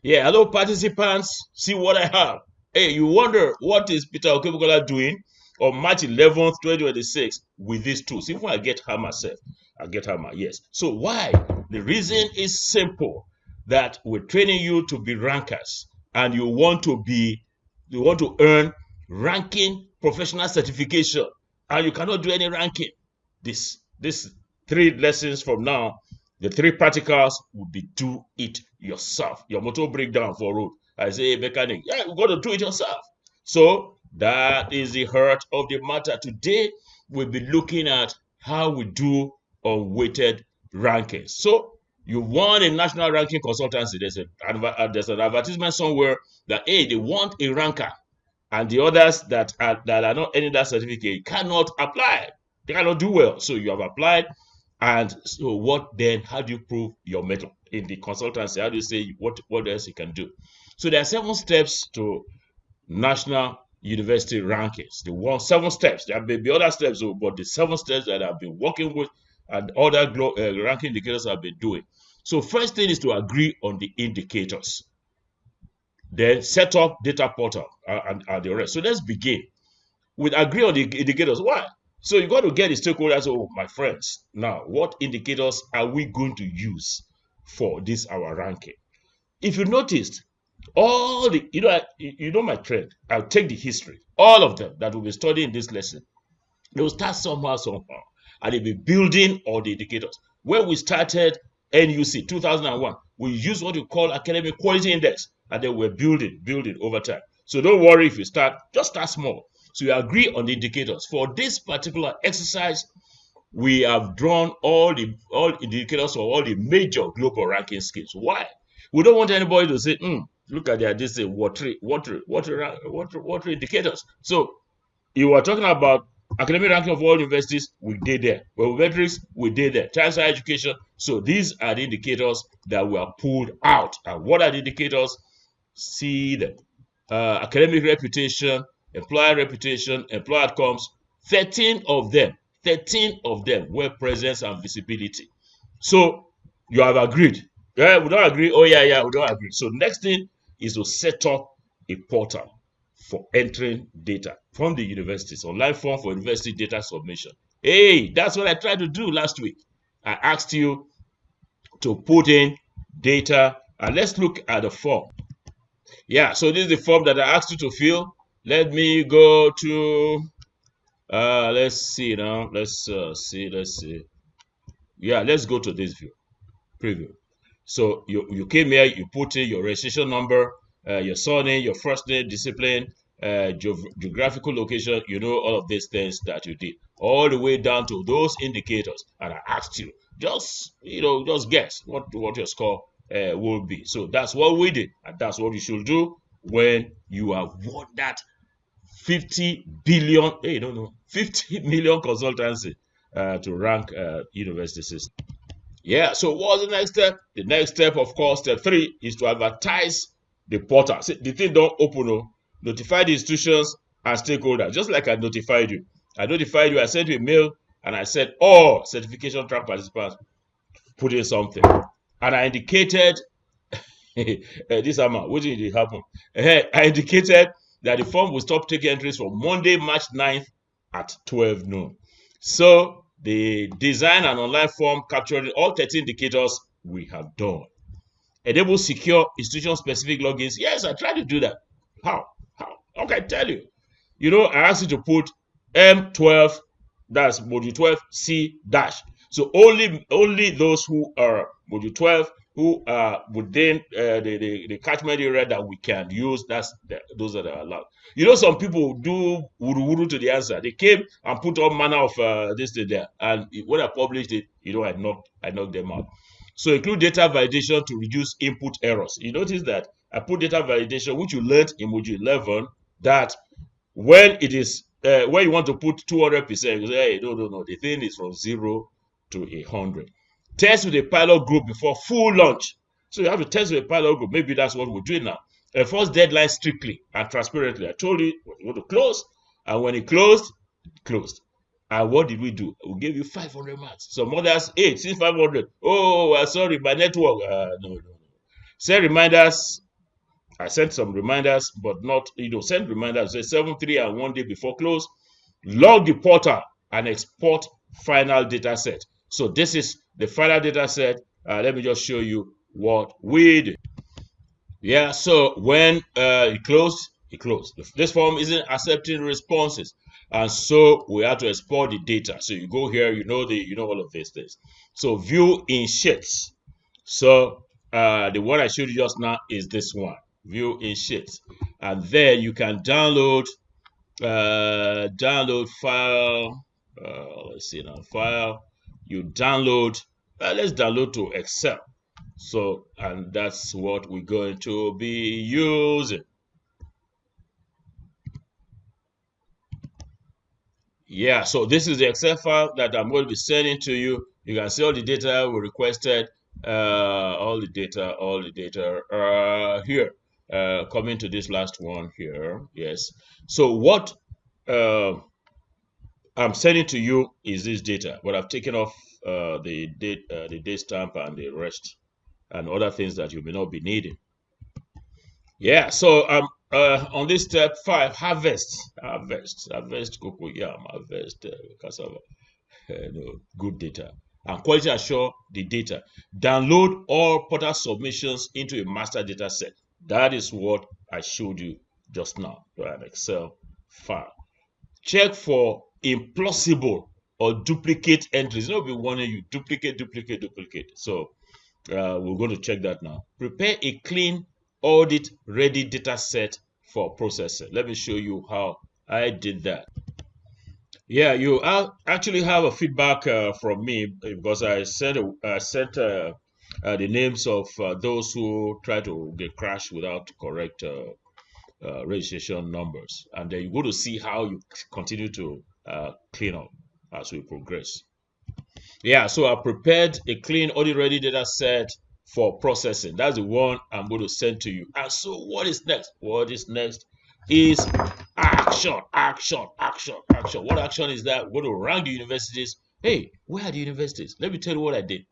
Yeah, hello participants. See what I have. Hey, you wonder what is Peter Okebukola doing on March 11th, 2026 with these tools? Even I get her myself. I get her, yes. So why? The reason is simple, that we're training you to be rankers, and you want to earn ranking professional certification, and you cannot do any ranking. This 3 lessons from now, the 3 practicals will be do it yourself. Your motor breakdown for road, I say, hey, mechanic, yeah, you got to do it yourself. So that is the heart of the matter. Today we'll be looking at how we do unweighted rankings. So you want a national ranking consultancy. There's an advertisement somewhere that, hey, they want a ranker, and the others that are not earning that certificate cannot apply. They cannot do well. So you have applied, and so what then? How do you prove your mettle in the consultancy? How do you say what else you can do? So there are 7 steps to national university rankings. The 7 steps. There may be other steps, but the 7 steps that I've been working with and other ranking indicators I've been doing. So first thing is to agree on the indicators. Then set up data portal and the rest. So let's begin with agree on the indicators. Why? So you got to get the stakeholders. Oh, my friends, now what indicators are we going to use for this our ranking? If you noticed, all the you know my trend. I'll take the history, all of them that we'll be studying in this lesson. They will start somehow, and they'll be building all the indicators. When we started NUC 2001, we used what we call academic quality index, and then we're building over time. So don't worry if you start, just start small. So you agree on the indicators. For this particular exercise, we have drawn all indicators for all the major global ranking schemes. Why? We don't want anybody to say, look at that, this is water indicators. So you were talking about academic ranking of all universities, we did there. Metrics, we did there. Child education. So these are the indicators that were pulled out. And what are the indicators? See them. Academic reputation, employer reputation, employer outcomes. 13 of them were presence and visibility. So you have agreed. Yeah, we don't agree. Oh yeah, we don't agree. So next thing is to set up a portal for entering data from the universities, online form for university data submission. Hey, that's what I tried to do last week. I asked you to put in data, and let's look at the form. Yeah, so this is the form that I asked you to fill. Let me go to, let's see now. Let's see. Yeah, let's go to this view, preview. So you came here, you put in your registration number, your surname, your first name, discipline, geographical location, all of these things that you did, all the way down to those indicators. And I asked you, just guess what your score will be. So that's what we did, and that's what you should do when you have won that 50 billion, 50 million consultancy to rank university system. Yeah, so what's the next step? The next step, of course, step 3 is to advertise the portal. See, the thing don't open, notify the institutions and stakeholders, just like I notified you. I sent you a mail, and I said, all certification track participants put in something. And I indicated, this amount, what did it happen? I indicated that the form will stop taking entries from Monday, March 9th at 12 noon. So the design and online form capturing all 13 indicators we have done. Enable secure institution-specific logins. Yes, I tried to do that. How? Okay, tell you. I asked you to put M12, that's module 12, C dash. So only those who are module 12 who are within the catchment area that we can use, those that are allowed. Some people do wuru to the answer. They came and put all manner of this thing there, and when I published it, I knocked them out. So include data validation to reduce input errors. You notice that I put data validation, which you learned in module 11, that when it is when you want to put 200%, you say, hey, no, the thing is from 0 to 100. Test with a pilot group before full launch. So you have to test with a pilot group. Maybe that's what we're doing now. Enforce deadline strictly and transparently. I told you you want to close, and when it closed, it closed. And what did we do? We gave you 500 marks. Some others, since 500. Oh, sorry, my network. No. Set reminders I sent some reminders, but not, send reminders, say 7-3 and 1 day before close, log the portal and export final data set. So this is the final data set. Let me just show you what we did. Yeah, so when it closed, it closed. This form isn't accepting responses, and so we have to export the data. So you go here, you know all of these things. So view in sheets. So the one I showed you just now is this one, view in sheets, and then you can download file. Let's see now, file. You download. Let's download to Excel. So, and that's what we're going to be using. Yeah, so this is the Excel file that I'm going to be sending to you. You can see all the data we requested, all the data here. Coming to this last one here. Yes. So what I'm sending to you is this data, but I've taken off the date stamp and the rest and other things that you may not be needing. Yeah, so on this step 5, harvest cocoyam, harvest cassava, good data, and quality assure the data. Download all portal submissions into a master data set. That is what I showed you just now, an Excel file. Check for implausible or duplicate entries. It'll be warning you duplicate. So we're going to check that now. Prepare a clean audit ready data set for processing. Let me show you how I did that. Yeah, you actually have a feedback from me because I sent the names of those who try to get crashed without correct registration numbers, and then you go to see how you continue to clean up as we progress. Yeah, so I prepared a clean audit ready data set for processing. That's the one I'm going to send to you. And so what is next? What is next is action. What action is that? We're going to rank the universities. Hey, where are the universities? Let me tell you what I did.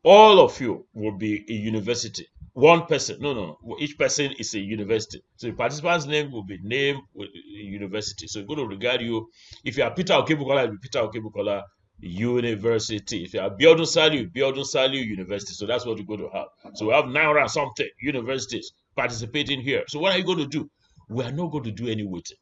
All of you will be a university. One person. No. Each person is a university. So the participant's name will be named with a university. So we're going to regard you. If you are Peter Okebukola, you'll be Peter Okebukola University. If you are Biodun Saliu University. So that's what we're going to have. So we have 900 and something universities participating here. So what are you going to do? We are not going to do any weighting.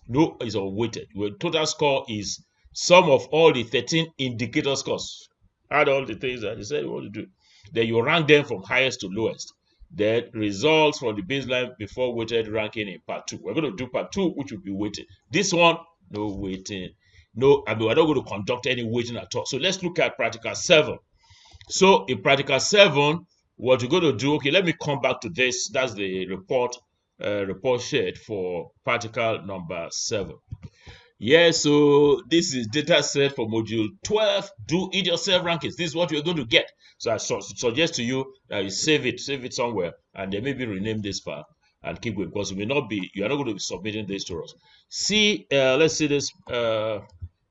No, it's unweighted. Your total score is sum of all the 13 indicator scores. Add all the things that you said you want to do. Then you rank them from highest to lowest. Then results from the baseline before weighted ranking in part 2. We're going to do part 2, which will be weighted. This one, no weighting. No, we're not going to conduct any weighting at all. So let's look at practical 7. So in practical 7, what you're going to do, okay, let me come back to this. That's the report sheet for practical number 7. Yeah, so this is data set for module 12. Do it yourself rankings. This is what you're going to get. So I suggest to you that you save it somewhere, and then maybe rename this file and keep going, because you are not going to be submitting this to us. See, let's see this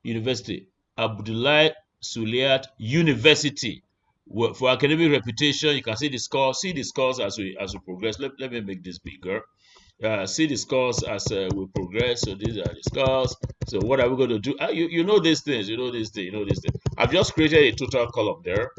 university, Abdullahi Suliat University. For academic reputation, you can see the scores. See the scores as we progress. Let me make this bigger. See the scores as we progress. So these are the scores. So what are we going to do? You know these things. I've just created a total column there.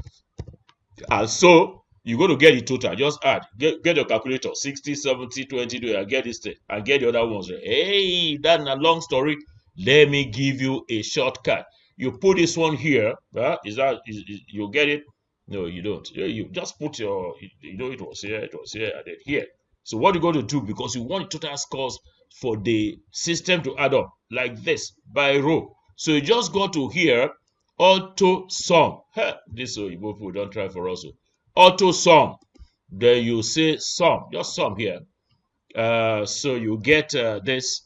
And so you're going to get the total. Just add. Get your calculator. 60, 70, 20. And get this thing. And get the other ones. Hey, that's a long story. Let me give you a shortcut. You put this one here. You get it? No, you don't. You just put it was here, and then here. So what you're going to do, because you want total scores for the system to add up like this by row. So you just go to here, auto sum. This Igbo people don't try for us. Auto sum. Then you say sum, just sum here. So you get this.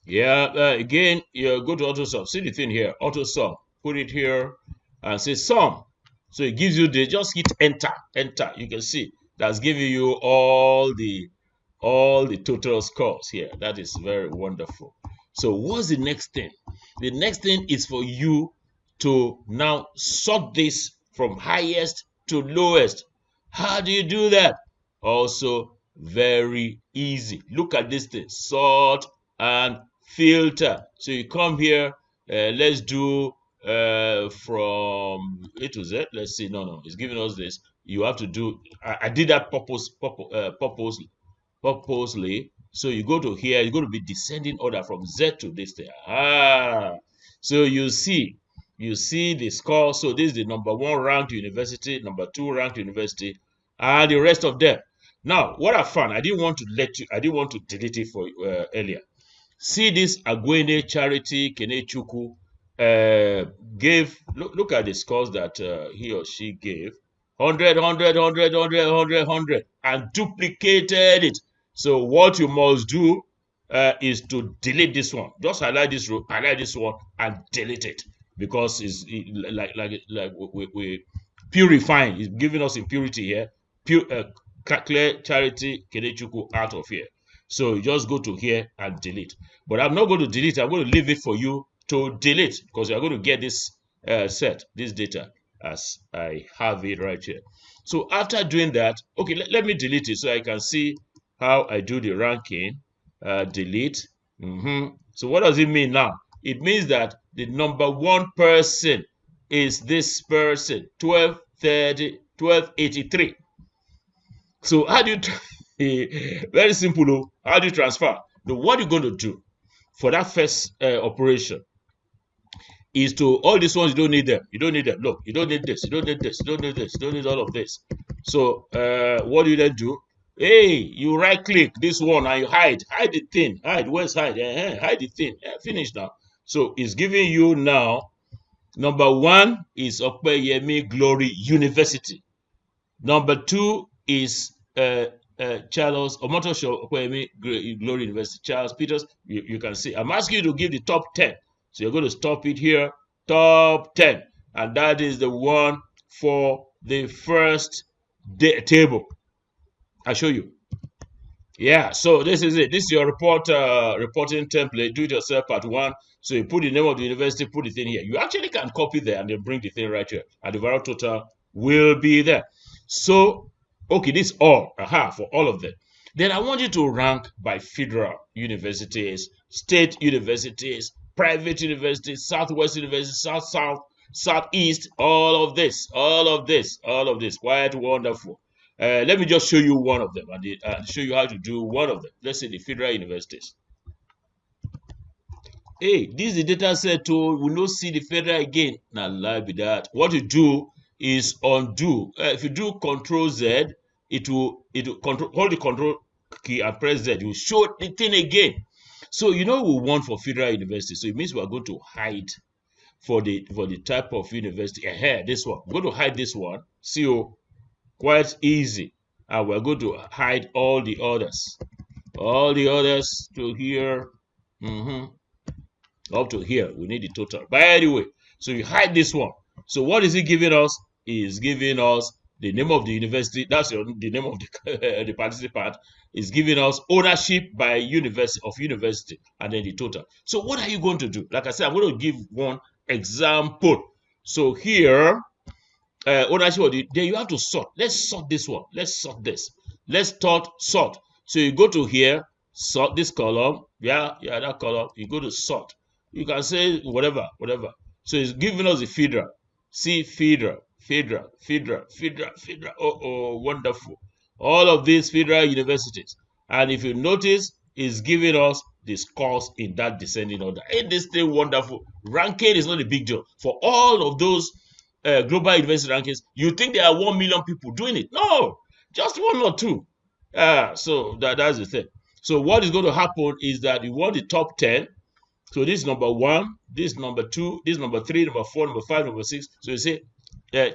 Yeah, again, you go to auto sum. See the thing here, auto sum. Put it here and say sum. So it gives you just hit enter. You can see that's giving you all the total scores here. That is very wonderful. So what's the next thing? The next thing is for you to now sort this from highest to lowest. How do you do that? Also Very easy. Look at this thing, sort and filter. So you come here, let's do from A to Z. Let's see. No, it's giving us this. You have to do. I did that purposely. So you go to here. You're going to be descending order from Z to this thing. So you see the score. So this is the number 1 ranked university, number 2 ranked university, and the rest of them. Now, what I found, I didn't want to delete it for earlier. See this Agwene Charity Kenechukwu gave, look at the scores that he or she gave. 100, 100, 100, 100, 100, 100, and duplicated it. So what you must do is to delete this one. Just highlight this row, highlight this one, and delete it, because it's like we purifying. It's giving us impurity here. Clear Charity Kenechukwu out of here. So you just go to here and delete. But I'm not going to delete. I'm going to leave it for you to delete, because you're going to get this this data as I have it right here. So after doing that, okay, let me delete it so I can see how I do the ranking. Delete. So what does it mean now? It means that the number 1 person is this person, 1283. So how do you very simple though. How do you transfer? Now, what you're going to do for that first operation is to, all these ones, you don't need them. You don't need them. Look, you don't need this. You don't need this. You don't need this. You don't need all of this. So what do you then do? Hey, you right click this one and you hide the thing. Where's hide? Hide the thing. Finish now. So it's giving you now, number 1 is Okpeyemi Glory University. Number 2 is Charles Omotosho Okwemi Glory University, Charles Peters. You can see. I'm asking you to give the top 10. So you're going to stop it here, top 10. And that is the one for the first table. I'll show you. Yeah, so this is it. This is your reporting template. Do it yourself part 1. So you put the name of the university, put the thing here. You actually can copy there and then bring the thing right here. And the overall total will be there. So, okay, this all, for all of them. Then I want you to rank by federal universities, state universities, private universities, Southwest University, South, Southeast, all of this. Quite wonderful. Let me just show you one of them and show you how to do one of them. Let's say the federal universities. Hey, this is the data set to, we will not see the federal again. Now, lie be that. What you do is undo. If you do Control Z, it will hold the Control key and press Z. You will show the thing again. So you know we want for federal university. So it means we are going to hide for the type of university. This one. We're going to hide this one. See, quite easy. And we're going to hide all the others. All the others to here. Up to here. We need the total. By the way, so you hide this one. So what is it giving us? Is giving us the name of the university. That's the name of the participant. Is giving us ownership by university, and then the total. So what are you going to do? Like I said, I'm going to give one example. So here, ownership of then you have to sort. Let's sort this one. Let's sort this. Let's sort. So you go to here, sort this column. Yeah, that column. You go to sort. You can say whatever. So it's giving us the federal. See, federal. Oh, wonderful. All of these federal universities. And if you notice, it's giving us the scores in that descending order. Ain't this thing wonderful? Ranking is not a big deal. For all of those global university rankings, you think there are 1 million people doing it. No, just 1 or 2. So that's the thing. So what is going to happen is that you want the top 10. So this is number 1, this is number 2, this is number 3, number 4, number 5, number 6. So you say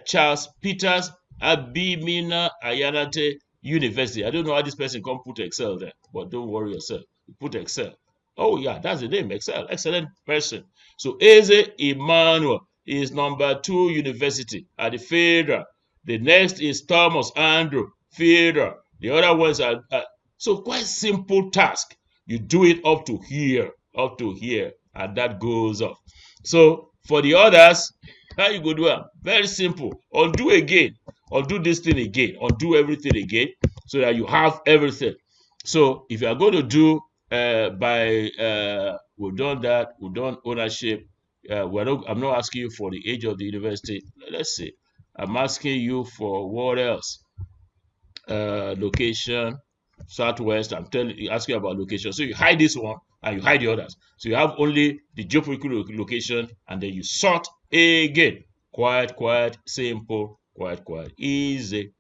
Charles Peters Abimina Ayanate University. I don't know how this person can put Excel there, but don't worry yourself. You put Excel. Oh yeah, that's the name, Excel. Excellent person. So Eze Emmanuel is number 2 university at the federal. The next is Thomas Andrew, federal. The other ones are so quite simple task. You do it up to here, and that goes off. So for the others, how you go do it? Very simple. Undo again. Undo this thing again. Undo everything again. so that you have everything. So if you are going to do we've done that, we've done ownership. I'm not asking you for the age of the university. Let's see. I'm asking you for what else? Location, Southwest. I'm asking you about location. So you hide this one and you hide the others. So you have only the geopolitical location, and then you sort again. Quiet, simple, quiet, easy.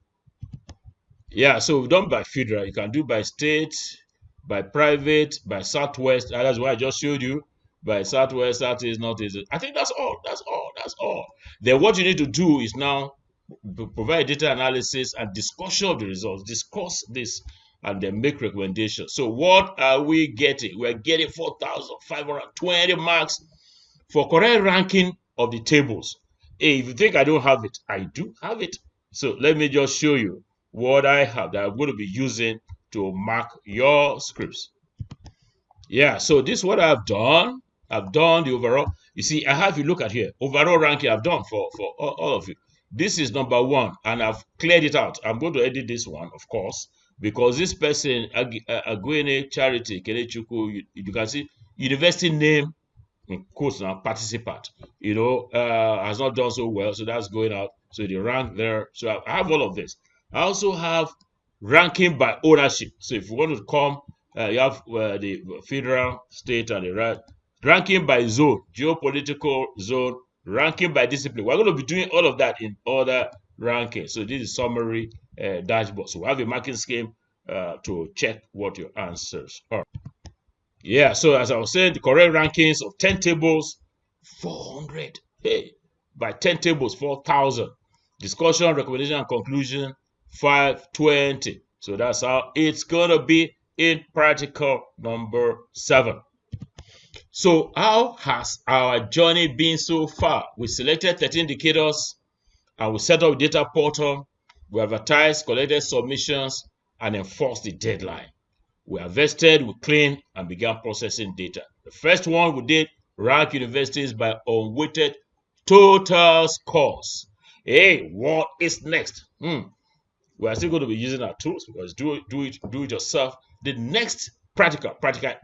Yeah, so we've done by federal. You can do by state, by private, by Southwest. That's why I just showed you. By Southwest, Southeast, Northeast. I think that's all. Then what you need to do is now provide data analysis and discussion of the results. Discuss this and then make recommendations. So what are we getting? We're getting 4,520 marks for correct ranking of the tables. Hey, if you think I don't have it, I do have it. So let me just show you what I have that I'm going to be using to mark your scripts. Yeah, so this is what I've done. I've done the overall. You see, I have you look at here. Overall ranking I've done for all of you. This is number 1, and I've cleared it out. I'm going to edit this one, of course, because this person, Agwene Charity, Kenechukwu, you can see university name, in quotes now, participant, has not done so well, so that's going out. So the rank there. So I have all of this. I also have ranking by ownership. So if you want to come, you have the federal, state, and the ranking by zone, geopolitical zone, ranking by discipline. We're going to be doing all of that in other rankings. So this is summary dashboard. So we have a marking scheme to check what your answers are. Yeah, so as I was saying, the correct rankings of 10 tables, 400. Hey, by 10 tables, 4,000. Discussion, recommendation, and conclusion, 520. So that's how it's going to be in practical number 7. So how has our journey been so far? We selected 13 indicators and we set up a data portal. We advertised, collected submissions, and enforced the deadline. We harvested, we cleaned, and began processing data. The first one we did, rank universities by unweighted total scores. Hey, what is next? We are still going to be using our tools because do it yourself. The next practical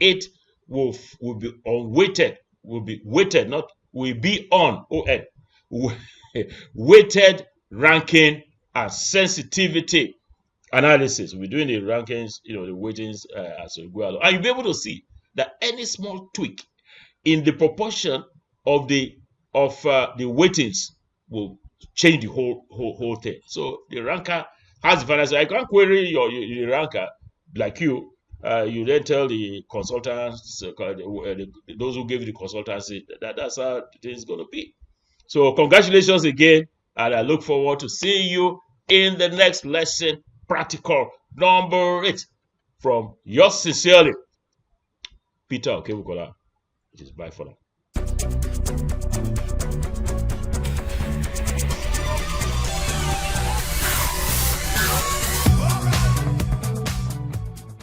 8 will be unweighted, will be weighted, not will be on weighted ranking and sensitivity analysis. We're doing the rankings, the weightings as we go along, and you'll be able to see that any small tweak in the proportion of the weightings will change the whole thing. So the ranker has the final say. I can't query your ranker like you. You then tell the consultants, those who gave you the consultancy, that's how it is going to be. So congratulations again, and I look forward to seeing you in the next lesson, practical number 8, from yours sincerely, Peter Okebukola. It is bye for now.